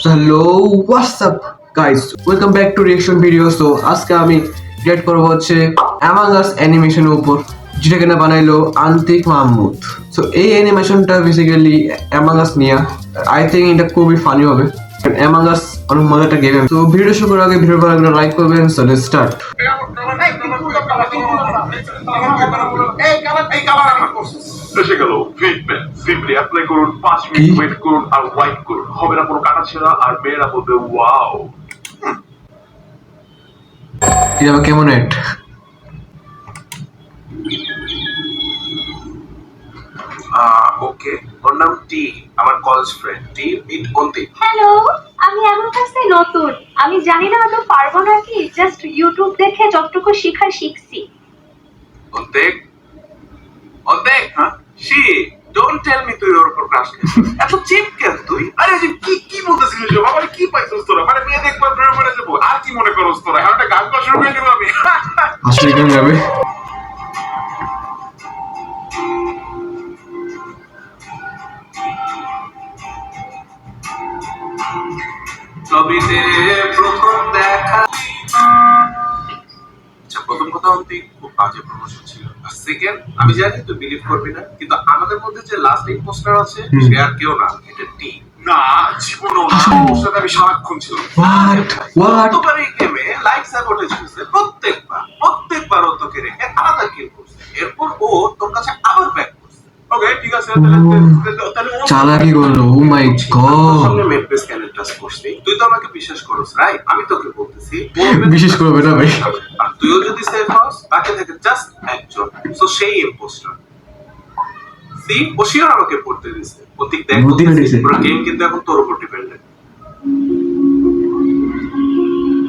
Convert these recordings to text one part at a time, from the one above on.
Hello WhatsApp guys, welcome back to reaction video. So আজকে আমি react করবো হচ্ছে অ্যামাং আস অ্যানিমেশনের উপর, যেটা কিনা বানাইলো আন্তিক মাহমুদ। সো এই অ্যানিমেশনটা বেসিক্যালি অ্যামাং আস নিয়ে, আই থিঙ্ক এটা খুবই ফানি হবে। অ্যামাং আস অনেক মজার একটা গেম। তো ভিডিও শুরু করার আগে ভিডিও ভালো লাগলে লাইক করবেন। So let's start. এসে গেল ফিডব্যাক। সিম্পলি অ্যাপ্লাই করুন, 5 মিনিট ওয়েট করুন আর ওয়াইপ করুন। হবে না কোনো কাটাছেঁড়া, আর মেয়েরা বলবে ওয়াও। এটা আবার কেমন এড? ওকে, ওর নাম টি, আমার college friend. T meet Antik. Hello, আমি আমার কাছে নতুন। আমি জানি না আদৌ পারবো নাকি, জাস্ট ইউটিউব দেখে যতটুকু শেখার শিখছি। অন্তিক, অন্তিক, হ্যাঁ শি, ডোন্ট টেল মি তুই ওর উপর ক্রাশ খেয়েছিস। এত চিপ কেন তুই? আরে যে কি কি বলতেছিস সব? আমার কি পাইছিস তোরা? মানে মেয়ে দেখবার প্রেম করে যাবো, আর কি মনে করছ তোরা? এখন একটা গান শুরু করে দিব আমি। আসলে কেমন যাবে? ছবিতে প্রথম দেখা। আচ্ছা, প্রথম কথা অন্তিক খুব বাজে প্রমোশন ছিল। আর সেকেন্ড, আমি জানি তুই বিলিভ করবি না, কিন্তু আমাদের মধ্যে যে লাস্ট ইম্পোস্টার আছে সে আর কেউ না, এটা টি। না, জীবনও না। ওর সাথে আমি সারাক্ষণ ছিলাম। হোয়াট প্রত্যেকবার এই গেমে লাইক সাপোর্টেজ হয়েছে, প্রত্যেকবার ও তোকে রেখে আলাদা কিল করছে। এরপর ও তোর কাছে আবার ব্যাক করছে। ওকে, ঠিক আছে, তাহলে চালাকি করলো। ও মাই গড, সামনে মেডপেস ক্যারেক্টার করছিস। তুই তো আমাকে বিশ্বাস করিস, রাইট? আমি তোকে বলতেছি বিশেষ করবে না ভাই। আর তুইও যদি সেফ হস, বাকি থেকে জাস্ট একজন, সো সেই ইম্পোস্টার। সি, ও শিওর আমাকে পড়তে দিছে। প্রতীক দেখ, পুরো গেম কিন্তু এখন তোর উপর ডিপেন্ডেন্ট।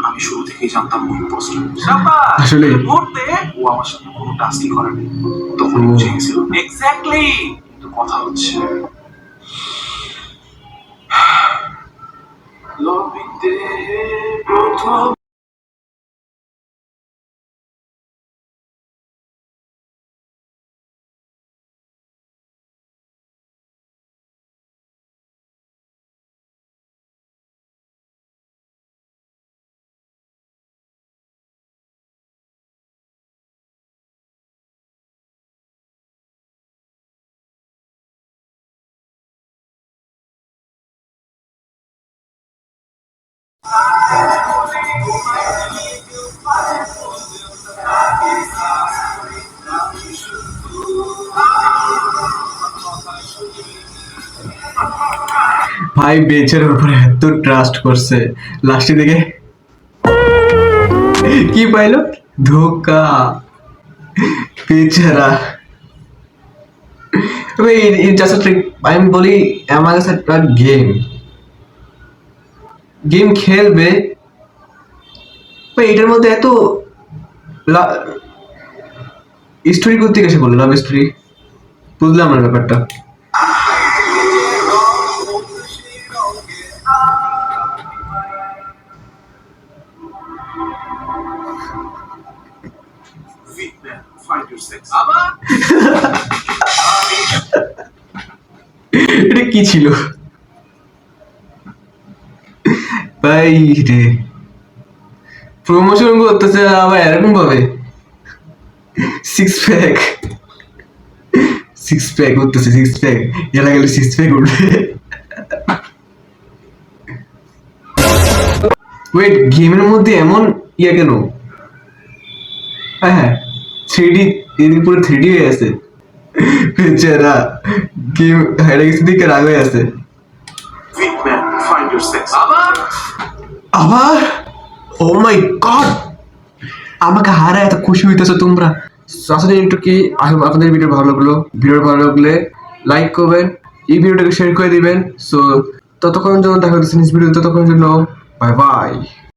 আমি শুরু থেকেই জানতাম ও ইম্পোস্টার। শাবাশ, আসলে পড়তে ও আমার সাথে কোনো টাস্কই করেনি, তখন বুঝে গেছিল। এক্স্যাক্টলি। তো কথা হচ্ছে লবিতে প্রথম ভাই বেচের উপরে এত ট্রাস্ট করছে, লাস্টে দিকে কি পাইলো? ধোকা। বেচারা। আমি বলি আমার কাছে একটা গেম খেলবে ভাই, এটার মধ্যে এত স্টোরি করতে গেছে, বললো লাভ স্টোরি। বুঝলাম না ব্যাপারটা। find your sex. আবার এটা কি ছিল ভাই? রে প্রমোশন করতেছে আবার এরকম ভাবে। সিক্স প্যাক করতেছে, এরা গেলে 6 প্যাক উঠবে। ওয়েট, গেমের মধ্যে এমন ইয়ে কেন? হ্যাঁ, 3D, এদিকে পুরো 3D হয়ে আছে। বেচারা গেম হেরে গেছে দিকে রাগ হয়ে আছে। weak man, find your sex. আবার ও মাই গড, আমাকে হারা এত খুশি হইতেছো তোমরা। আসলে একটু কি আপনাদের ভিডিও ভালো লাগলে লাইক করবেন, এই ভিডিওটাকে শেয়ার করে দিবেন। সো ততক্ষণ জন্য দেখা হচ্ছে নেক্সট ভিডিও, ততক্ষণ জন্য বাই বাই।